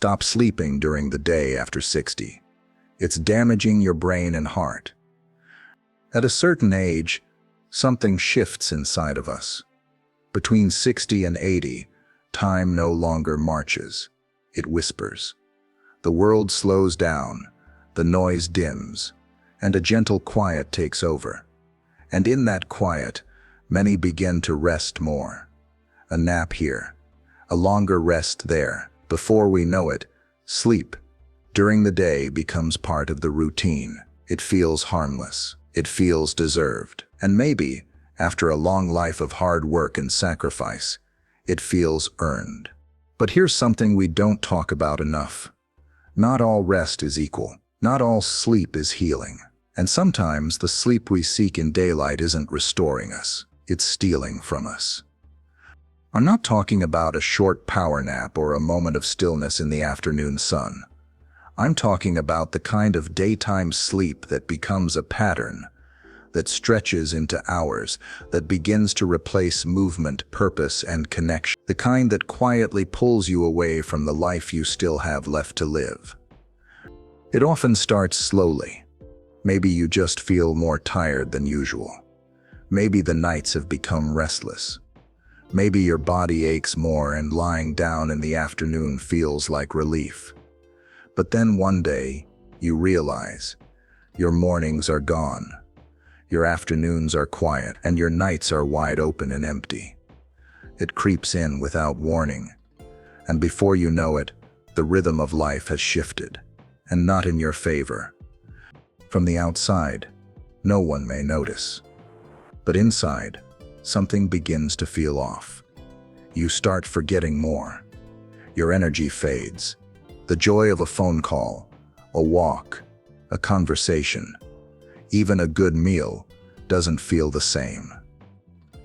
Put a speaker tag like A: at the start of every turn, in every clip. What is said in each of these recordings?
A: Stop sleeping during the day after 60. It's damaging your brain and heart. At a certain age, something shifts inside of us. Between 60 and 80, time no longer marches. It whispers. The world slows down, the noise dims, and a gentle quiet takes over. And in that quiet, many begin to rest more. A nap here, a longer rest there. Before we know it, sleep during the day becomes part of the routine. It feels harmless. It feels deserved. And maybe, after a long life of hard work and sacrifice, it feels earned. But here's something we don't talk about enough. Not all rest is equal. Not all sleep is healing. And sometimes the sleep we seek in daylight isn't restoring us. It's stealing from us. I'm not talking about a short power nap or a moment of stillness in the afternoon sun. I'm talking about the kind of daytime sleep that becomes a pattern, that stretches into hours, that begins to replace movement, purpose, and connection. The kind that quietly pulls you away from the life you still have left to live. It often starts slowly. Maybe you just feel more tired than usual. Maybe the nights have become restless. Maybe your body aches more and lying down in the afternoon feels like relief. But then one day, you realize your mornings are gone. Your afternoons are quiet and your nights are wide open and empty. It creeps in without warning. And before you know it, the rhythm of life has shifted, and not in your favor. From the outside, no one may notice. But inside, something begins to feel off. You start forgetting more. Your energy fades. The joy of a phone call, a walk, a conversation, even a good meal doesn't feel the same.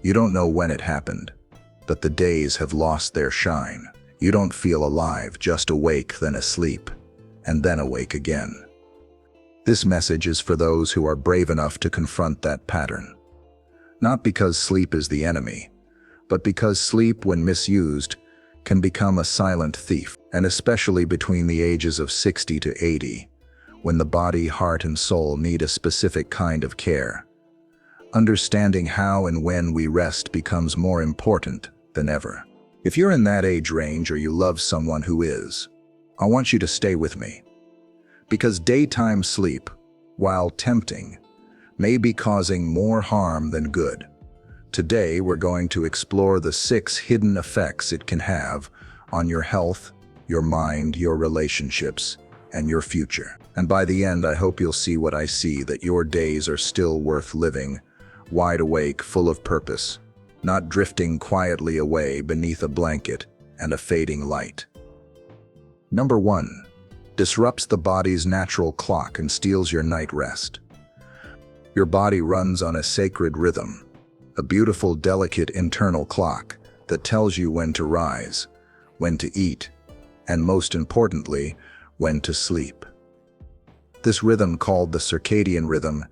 A: You don't know when it happened, but the days have lost their shine. You don't feel alive, just awake, then asleep, and then awake again. This message is for those who are brave enough to confront that pattern. Not because sleep is the enemy, but because sleep, when misused, can become a silent thief, and especially between the ages of 60 to 80, when the body, heart, and soul need a specific kind of care. Understanding how and when we rest becomes more important than ever. If you're in that age range or you love someone who is, I want you to stay with me. Because daytime sleep, while tempting, may be causing more harm than good. Today, we're going to explore the 6 hidden effects it can have on your health, your mind, your relationships, and your future. And by the end, I hope you'll see what I see, that your days are still worth living, wide awake, full of purpose, not drifting quietly away beneath a blanket and a fading light. Number 1. Disrupts the body's natural clock and steals your night rest. Your body runs on a sacred rhythm, a beautiful, delicate internal clock that tells you when to rise, when to eat, and most importantly, when to sleep. This rhythm, called the circadian rhythm,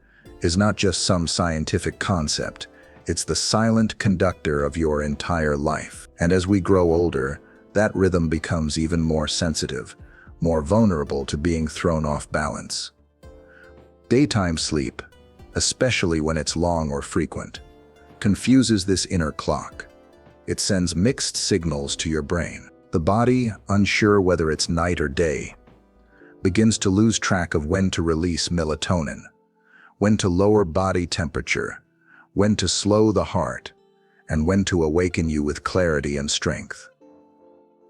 A: is not just some scientific concept. It's the silent conductor of your entire life. And as we grow older, that rhythm becomes even more sensitive, more vulnerable to being thrown off balance. Daytime sleep, especially when it's long or frequent, confuses this inner clock. It sends mixed signals to your brain. The body, unsure whether it's night or day, begins to lose track of when to release melatonin, when to lower body temperature, when to slow the heart, and when to awaken you with clarity and strength.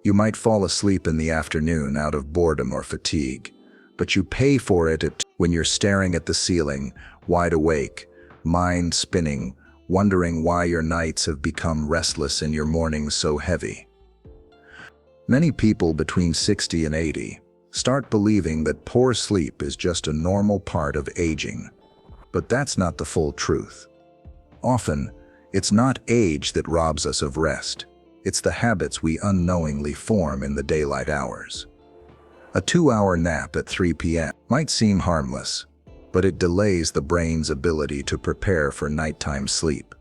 A: You might fall asleep in the afternoon out of boredom or fatigue, but you pay for it when you're staring at the ceiling, wide awake, mind spinning, wondering why your nights have become restless and your mornings so heavy. Many people between 60 and 80 start believing that poor sleep is just a normal part of aging. But that's not the full truth. Often, it's not age that robs us of rest. It's the habits we unknowingly form in the daylight hours. A 2-hour nap at 3 p.m. might seem harmless, but it delays the brain's ability to prepare for nighttime sleep.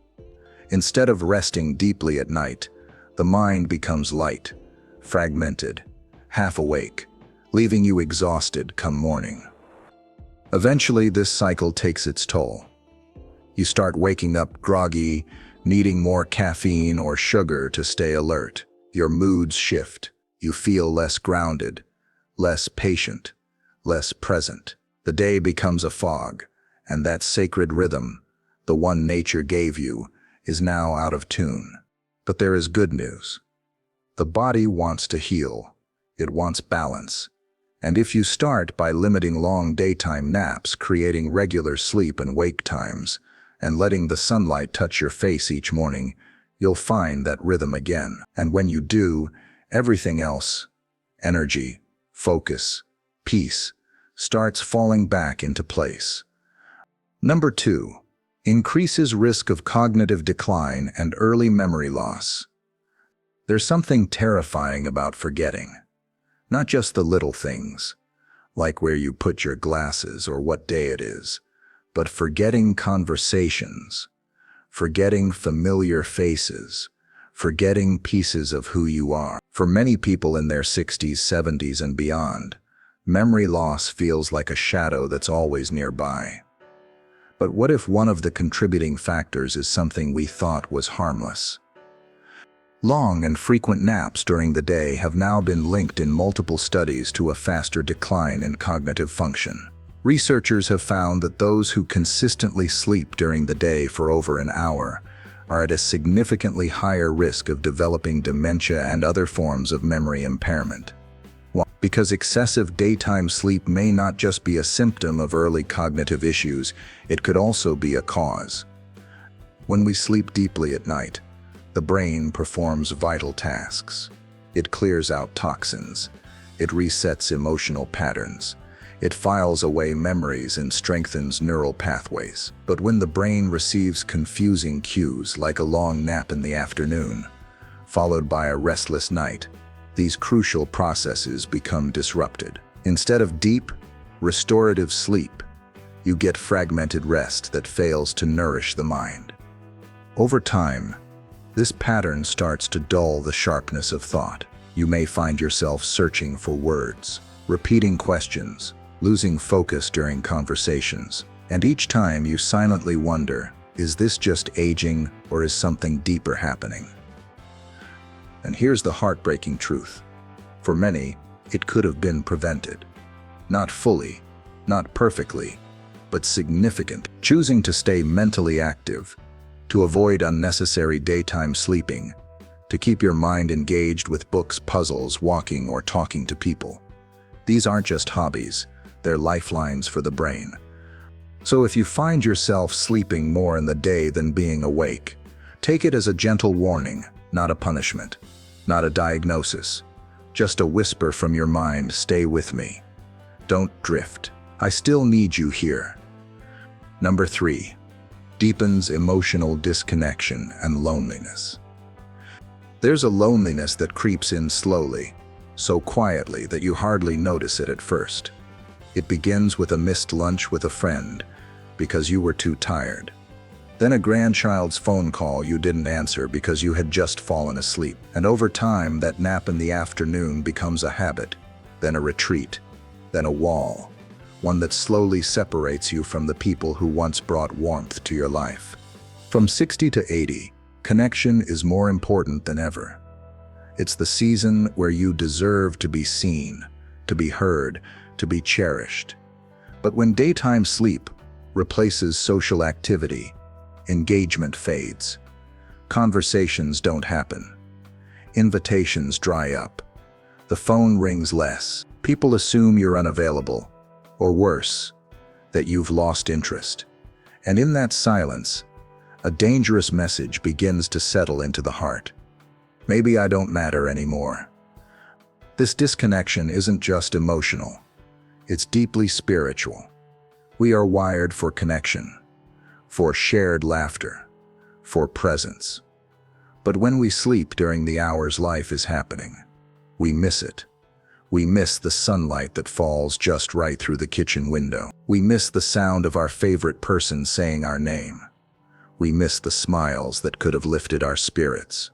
A: Instead of resting deeply at night, the mind becomes light, fragmented, half awake, leaving you exhausted come morning. Eventually, this cycle takes its toll. You start waking up groggy, needing more caffeine or sugar to stay alert. Your moods shift. You feel less grounded, less patient, less present. The day becomes a fog, and that sacred rhythm, the one nature gave you, is now out of tune. But there is good news. The body wants to heal. It wants balance. And if you start by limiting long daytime naps, creating regular sleep and wake times, and letting the sunlight touch your face each morning, you'll find that rhythm again. And when you do, everything else, energy, focus, peace, starts falling back into place. Number 2, increases risk of cognitive decline and early memory loss. There's something terrifying about forgetting. Not just the little things, like where you put your glasses or what day it is, but forgetting conversations, forgetting familiar faces, forgetting pieces of who you are. For many people in their 60s, 70s, and beyond, memory loss feels like a shadow that's always nearby. But what if one of the contributing factors is something we thought was harmless? Long and frequent naps during the day have now been linked in multiple studies to a faster decline in cognitive function. Researchers have found that those who consistently sleep during the day for over an hour are at a significantly higher risk of developing dementia and other forms of memory impairment. Because excessive daytime sleep may not just be a symptom of early cognitive issues, it could also be a cause. When we sleep deeply at night, the brain performs vital tasks. It clears out toxins. It resets emotional patterns. It files away memories and strengthens neural pathways. But when the brain receives confusing cues like a long nap in the afternoon, followed by a restless night, these crucial processes become disrupted. Instead of deep, restorative sleep, you get fragmented rest that fails to nourish the mind. Over time, this pattern starts to dull the sharpness of thought. You may find yourself searching for words, repeating questions, losing focus during conversations. And each time you silently wonder, is this just aging or is something deeper happening? And here's the heartbreaking truth. For many, it could have been prevented. Not fully, not perfectly, but significant. Choosing to stay mentally active, to avoid unnecessary daytime sleeping, to keep your mind engaged with books, puzzles, walking, or talking to people. These aren't just hobbies, they're lifelines for the brain. So if you find yourself sleeping more in the day than being awake, take it as a gentle warning, not a punishment, not a diagnosis, just a whisper from your mind, stay with me. Don't drift. I still need you here. Number 3. Deepens emotional disconnection and loneliness. There's a loneliness that creeps in slowly, so quietly that you hardly notice it at first. It begins with a missed lunch with a friend because you were too tired. Then a grandchild's phone call you didn't answer because you had just fallen asleep. And over time, that nap in the afternoon becomes a habit, then a retreat, then a wall. One that slowly separates you from the people who once brought warmth to your life. From 60 to 80, connection is more important than ever. It's the season where you deserve to be seen, to be heard, to be cherished. But when daytime sleep replaces social activity, engagement fades. Conversations don't happen. Invitations dry up. The phone rings less. People assume you're unavailable. Or worse, that you've lost interest. And in that silence, a dangerous message begins to settle into the heart. Maybe I don't matter anymore. This disconnection isn't just emotional. It's deeply spiritual. We are wired for connection, for shared laughter, for presence. But when we sleep during the hours life is happening, we miss it. We miss the sunlight that falls just right through the kitchen window. We miss the sound of our favorite person saying our name. We miss the smiles that could have lifted our spirits.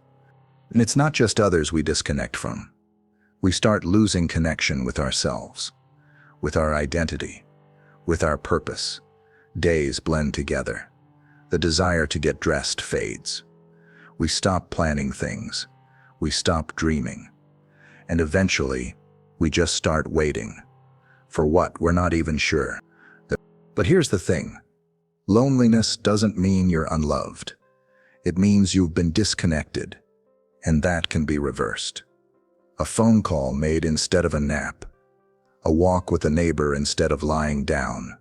A: And it's not just others we disconnect from. We start losing connection with ourselves, with our identity, with our purpose. Days blend together. The desire to get dressed fades. We stop planning things. We stop dreaming. And eventually, we just start waiting. For what, we're not even sure. But here's the thing. Loneliness doesn't mean you're unloved. It means you've been disconnected, and that can be reversed. A phone call made instead of a nap. A walk with a neighbor instead of lying down.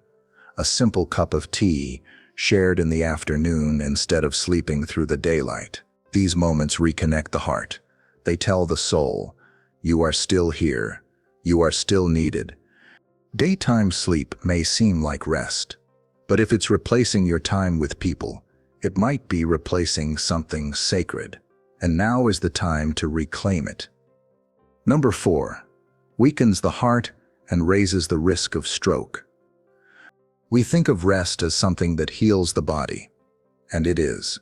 A: A simple cup of tea shared in the afternoon instead of sleeping through the daylight. These moments reconnect the heart. They tell the soul, you are still here. You are still needed. Daytime sleep may seem like rest, but if it's replacing your time with people, it might be replacing something sacred. And now is the time to reclaim it. Number 4, weakens the heart and raises the risk of stroke. We think of rest as something that heals the body, and it is.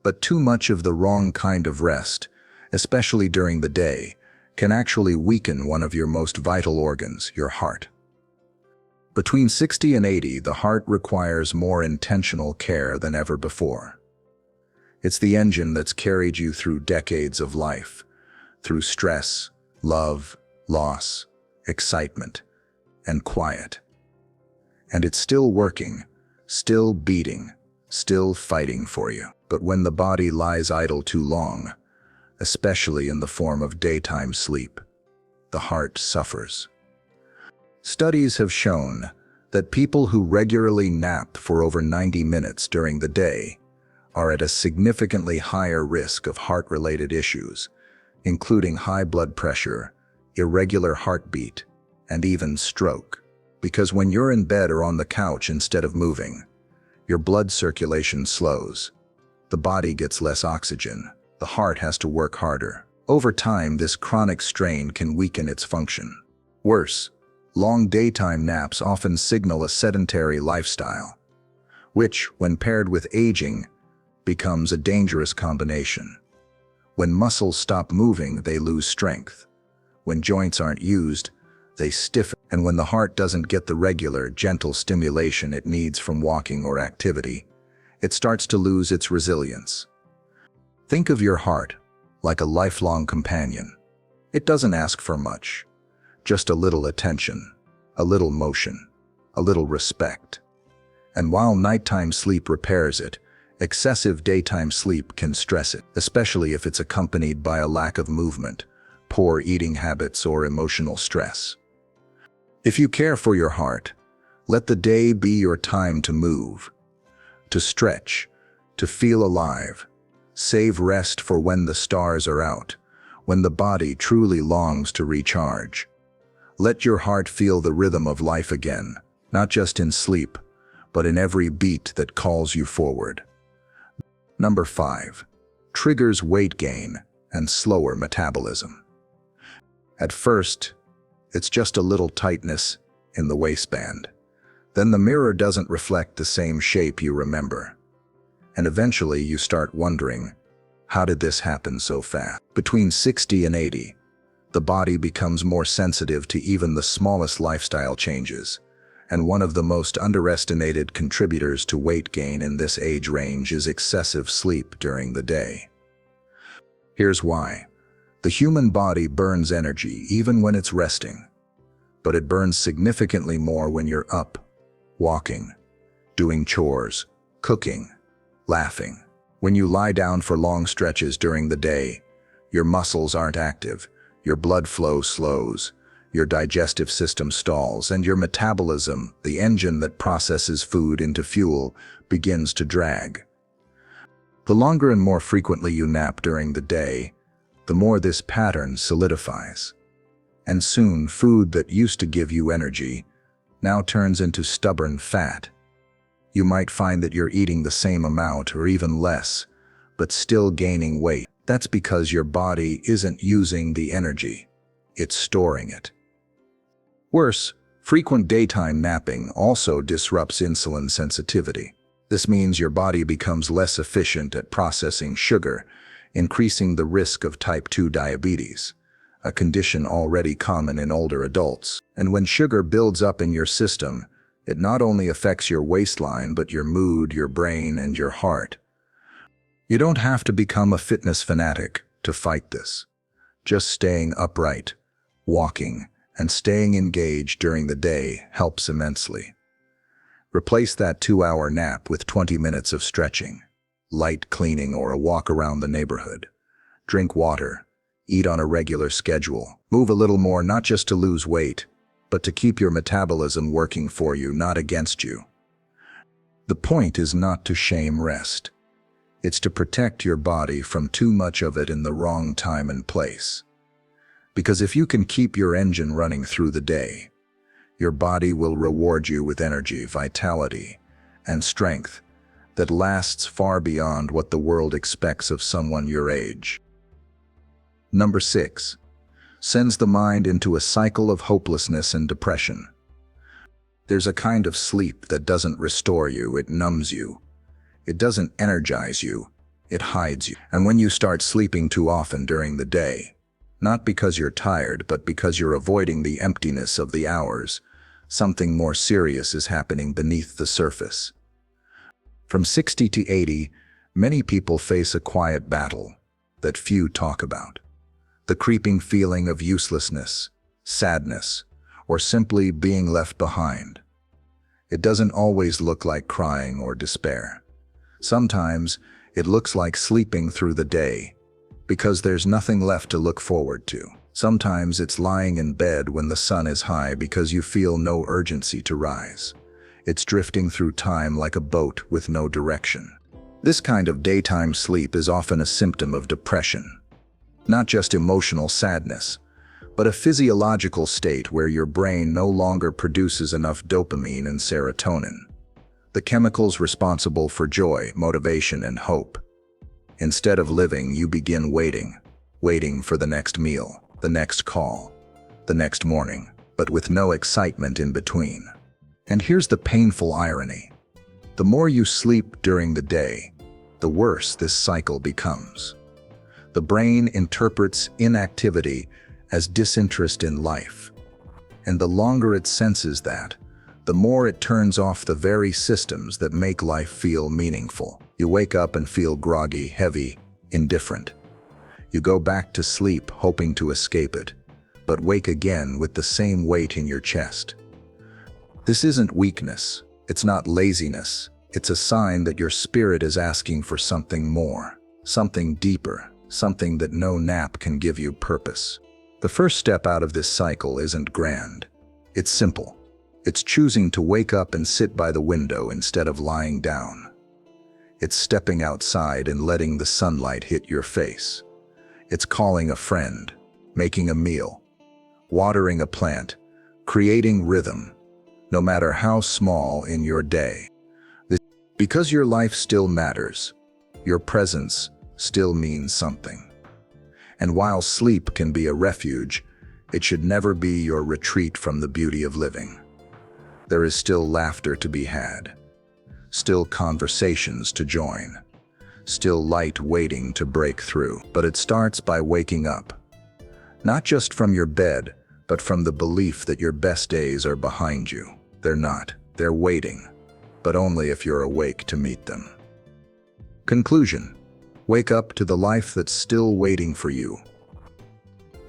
A: But too much of the wrong kind of rest, especially during the day, can actually weaken one of your most vital organs, your heart. Between 60 and 80, the heart requires more intentional care than ever before. It's the engine that's carried you through decades of life, through stress, love, loss, excitement, and quiet. And it's still working, still beating, still fighting for you. But when the body lies idle too long, especially in the form of daytime sleep, the heart suffers. Studies have shown that people who regularly nap for over 90 minutes during the day are at a significantly higher risk of heart-related issues, including high blood pressure, irregular heartbeat, and even stroke. Because when you're in bed or on the couch instead of moving, your blood circulation slows. The body gets less oxygen. The heart has to work harder. Over time, this chronic strain can weaken its function. Worse, long daytime naps often signal a sedentary lifestyle, which, when paired with aging, becomes a dangerous combination. When muscles stop moving, they lose strength. When joints aren't used, they stiffen. And when the heart doesn't get the regular, gentle stimulation it needs from walking or activity, it starts to lose its resilience. Think of your heart like a lifelong companion. It doesn't ask for much, just a little attention, a little motion, a little respect. And while nighttime sleep repairs it, excessive daytime sleep can stress it, especially if it's accompanied by a lack of movement, poor eating habits, or emotional stress. If you care for your heart, let the day be your time to move, to stretch, to feel alive. Save rest for when the stars are out, when the body truly longs to recharge. Let your heart feel the rhythm of life again, not just in sleep, but in every beat that calls you forward. Number 5, triggers weight gain and slower metabolism. At first, it's just a little tightness in the waistband. Then the mirror doesn't reflect the same shape you remember. And eventually you start wondering, how did this happen so fast? Between 60 and 80, the body becomes more sensitive to even the smallest lifestyle changes, and one of the most underestimated contributors to weight gain in this age range is excessive sleep during the day. Here's why. The human body burns energy even when it's resting, but it burns significantly more when you're up, walking, doing chores, cooking, laughing. When you lie down for long stretches during the day, your muscles aren't active, your blood flow slows, your digestive system stalls, and your metabolism, the engine that processes food into fuel, begins to drag. The longer and more frequently you nap during the day, the more this pattern solidifies. And soon, food that used to give you energy now turns into stubborn fat. You might find that you're eating the same amount or even less, but still gaining weight. That's because your body isn't using the energy, it's storing it. Worse, frequent daytime napping also disrupts insulin sensitivity. This means your body becomes less efficient at processing sugar, increasing the risk of type 2 diabetes, a condition already common in older adults. And when sugar builds up in your system, it not only affects your waistline but your mood, your brain, and your heart. You don't have to become a fitness fanatic to fight this. Just staying upright, walking, and staying engaged during the day helps immensely. Replace that 2-hour nap with 20 minutes of stretching, light cleaning, or a walk around the neighborhood. Drink water, eat on a regular schedule, move a little more, not just to lose weight, but to keep your metabolism working for you, not against you. The point is not to shame rest. It's to protect your body from too much of it in the wrong time and place. Because if you can keep your engine running through the day, your body will reward you with energy, vitality, and strength that lasts far beyond what the world expects of someone your age. Number 6. Sends the mind into a cycle of hopelessness and depression. There's a kind of sleep that doesn't restore you, it numbs you. It doesn't energize you, it hides you. And when you start sleeping too often during the day, not because you're tired, but because you're avoiding the emptiness of the hours, something more serious is happening beneath the surface. From 60 to 80, many people face a quiet battle that few talk about. The creeping feeling of uselessness, sadness, or simply being left behind. It doesn't always look like crying or despair. Sometimes it looks like sleeping through the day, because there's nothing left to look forward to. Sometimes it's lying in bed when the sun is high because you feel no urgency to rise. It's drifting through time like a boat with no direction. This kind of daytime sleep is often a symptom of depression. Not just emotional sadness, but a physiological state where your brain no longer produces enough dopamine and serotonin, the chemicals responsible for joy, motivation, and hope. Instead of living, you begin waiting for the next meal, the next call, the next morning, but with no excitement in between. And here's the painful irony. The more you sleep during the day, the worse this cycle becomes. The brain interprets inactivity as disinterest in life. And the longer it senses that, the more it turns off the very systems that make life feel meaningful. You wake up and feel groggy, heavy, indifferent. You go back to sleep hoping to escape it, but wake again with the same weight in your chest. This isn't weakness, it's not laziness, it's a sign that your spirit is asking for something more, something deeper, something that no nap can give you purpose. The first step out of this cycle isn't grand. It's simple. It's choosing to wake up and sit by the window instead of lying down. It's stepping outside and letting the sunlight hit your face. It's calling a friend, making a meal, watering a plant, creating rhythm, no matter how small in your day. Because your life still matters, your presence still means something. And while sleep can be a refuge, it should never be your retreat from the beauty of living. There is still laughter to be had, still conversations to join, still light waiting to break through. But it starts by waking up, not just from your bed, but from the belief that your best days are behind you. They're not, they're waiting, but only if you're awake to meet them. Conclusion: wake up to the life that's still waiting for you.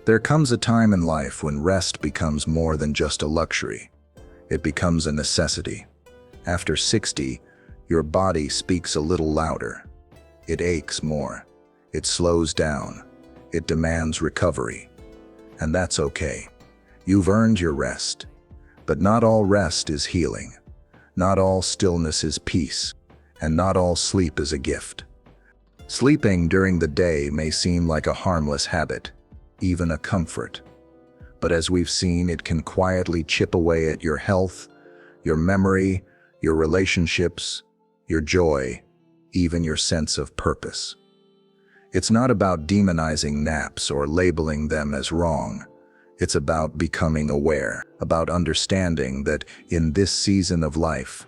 A: There comes a time in life when rest becomes more than just a luxury. It becomes a necessity. After 60, your body speaks a little louder. It aches more. It slows down. It demands recovery. And that's okay. You've earned your rest. But not all rest is healing. Not all stillness is peace. And not all sleep is a gift. Sleeping during the day may seem like a harmless habit, even a comfort. But as we've seen, it can quietly chip away at your health, your memory, your relationships, your joy, even your sense of purpose. It's not about demonizing naps or labeling them as wrong. It's about becoming aware, about understanding that in this season of life,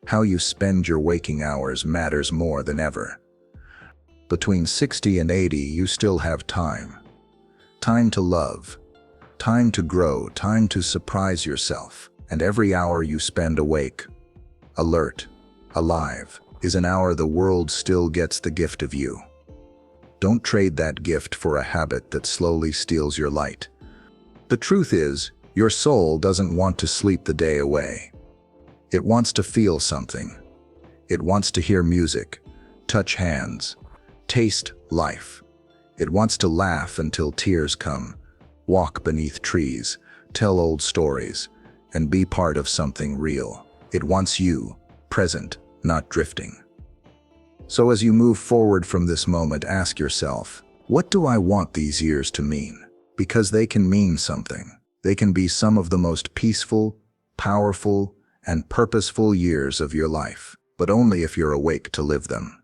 A: how you spend your waking hours matters more than ever. Between 60 and 80, you still have time. Time to love, time to grow, time to surprise yourself. And every hour you spend awake, alert, alive, is an hour the world still gets the gift of you. Don't trade that gift for a habit that slowly steals your light. The truth is, your soul doesn't want to sleep the day away. It wants to feel something. It wants to hear music, touch hands, taste life. It wants to laugh until tears come, walk beneath trees, tell old stories, and be part of something real. It wants you, present, not drifting. So as you move forward from this moment, ask yourself, what do I want these years to mean? Because they can mean something. They can be some of the most peaceful, powerful, and purposeful years of your life, but only if you're awake to live them.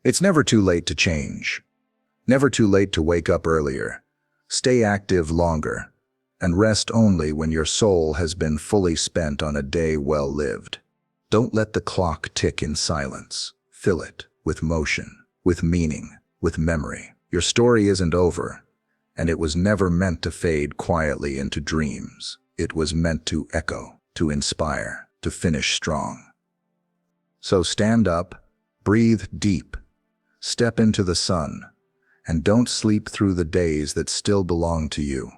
A: It's never too late to change. Never too late to wake up earlier, stay active longer, and rest only when your soul has been fully spent on a day well lived. Don't let the clock tick in silence. Fill it with motion, with meaning, with memory. Your story isn't over, and it was never meant to fade quietly into dreams. It was meant to echo, to inspire, to finish strong. So stand up, breathe deep, step into the sun, and don't sleep through the days that still belong to you.